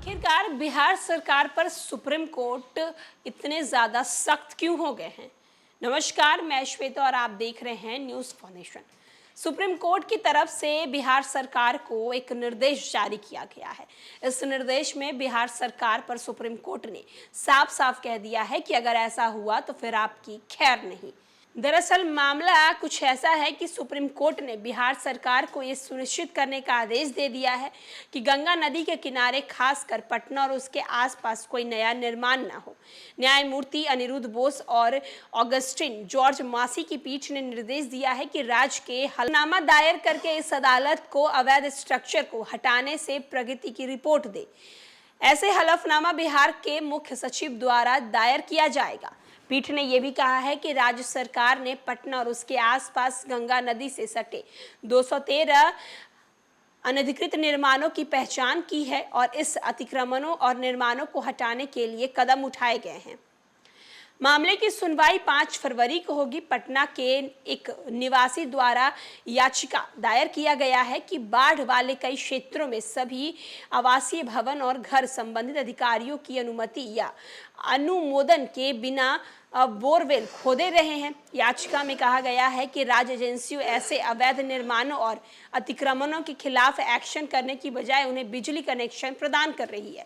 आखिरकार बिहार सरकार पर सुप्रीम कोर्ट इतने ज्यादा सख्त क्यों हो गए हैं। नमस्कार, मैं श्वेता और आप देख रहे हैं न्यूज़ फाउंडेशन। सुप्रीम कोर्ट की तरफ से बिहार सरकार को एक निर्देश जारी किया गया है। इस निर्देश में बिहार सरकार पर सुप्रीम कोर्ट ने साफ साफ कह दिया है कि अगर ऐसा हुआ तो फिर आपकी खैर नहीं। दरअसल मामला कुछ ऐसा है कि सुप्रीम कोर्ट ने बिहार सरकार को ये सुनिश्चित करने का आदेश दे दिया है कि गंगा नदी के किनारे खासकर पटना और उसके आसपास कोई नया निर्माण न हो। न्यायमूर्ति अनिरुद्ध बोस और ऑगस्टिन जॉर्ज मासी की पीठ ने निर्देश दिया है कि राज्य के हलफनामा दायर करके इस अदालत को अवैध स्ट्रक्चर को हटाने से प्रगति की रिपोर्ट दे। ऐसे हलफनामा बिहार के मुख्य सचिव द्वारा दायर किया जाएगा। पीठ ने यह भी कहा है कि राज्य सरकार ने पटना और उसके आसपास गंगा नदी से सटे 213 अनधिकृत निर्माणों की पहचान की है और इस अतिक्रमणों और निर्माणों को हटाने के लिए कदम उठाए गए हैं। मामले की सुनवाई 5 फरवरी को होगी। पटना के एक निवासी द्वारा याचिका दायर किया गया है कि बाढ़ वाले कई क्षेत्रों में सभी आवासीय भवन और घर संबंधित अधिकारियों की अनुमति या अनुमोदन के बिना बोरवेल खोदे रहे हैं। याचिका में कहा गया है कि राज्य एजेंसियों ऐसे अवैध निर्माणों और अतिक्रमणों के खिलाफ एक्शन करने की बजाय उन्हें बिजली कनेक्शन प्रदान कर रही है।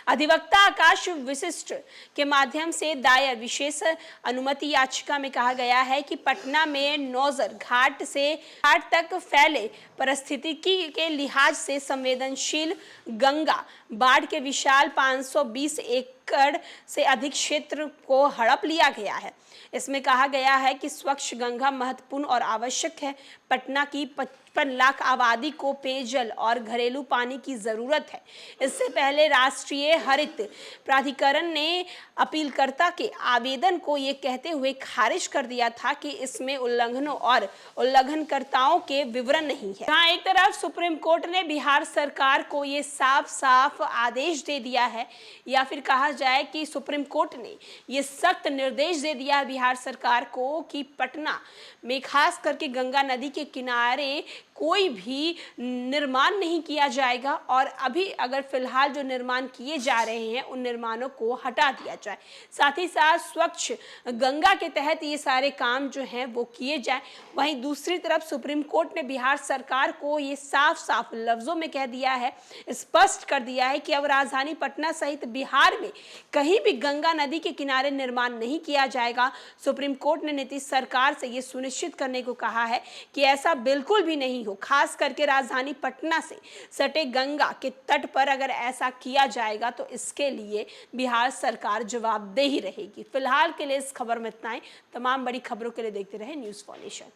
अधिवक्ता आकाश विशिष्ट के माध्यम से दायर विशेष अनुमति याचिका में कहा गया है कि पटना में नौजर घाट से घाट तक फैले परिस्थितिकी के लिहाज से संवेदनशील गंगा बाढ़ के विशाल 520 एकड़ से अधिक क्षेत्र को हड़प लिया गया है। इसमें कहा गया है कि स्वच्छ गंगा महत्वपूर्ण और आवश्यक है। पटना की 55 लाख आबादी को पेयजल और घरेलू पानी की जरूरत है। इससे पहले राष्ट्रीय हरित प्राधिकरण ने अपीलकर्ता के आवेदन को ये कहते हुए खारिज कर दिया था कि इसमें उल्लंघनों और उल्लंघनकर्ताओं के विवरण नहीं है। जहां एक तरफ सुप्रीम कोर्ट ने बिहार सरकार को ये साफ साफ आदेश दे दिया है, या फिर कहा जाए कि सुप्रीम कोर्ट ने ये सख्त निर्देश दे दिया है बिहार सरकार को कि पटना में खास करके गंगा नदी के किनारे कोई भी निर्माण नहीं किया जाएगा और अभी अगर फिलहाल जो निर्माण किए जा रहे हैं उन निर्माणों को हटा दिया जाए। साथ ही साथ स्वच्छ गंगा के तहत ये सारे काम जो हैं वो किए जाए। वहीं दूसरी तरफ सुप्रीम कोर्ट ने बिहार सरकार को ये साफ साफ लफ्जों में कह दिया है, स्पष्ट कर दिया है कि अब राजधानी पटना सहित बिहार में कहीं भी गंगा नदी के किनारे निर्माण नहीं किया जाएगा। सुप्रीम कोर्ट ने नीतीश सरकार से ये सुनिश्चित करने को कहा है कि ऐसा बिल्कुल भी नहीं हो। खास करके राजधानी पटना से सटे गंगा के तट पर अगर ऐसा किया जाएगा तो इसके लिए बिहार सरकार जवाबदेही रहेगी। फिलहाल के लिए इस खबर में इतना ही। तमाम बड़ी खबरों के लिए देखते रहे न्यूज़ फाउंडेशन।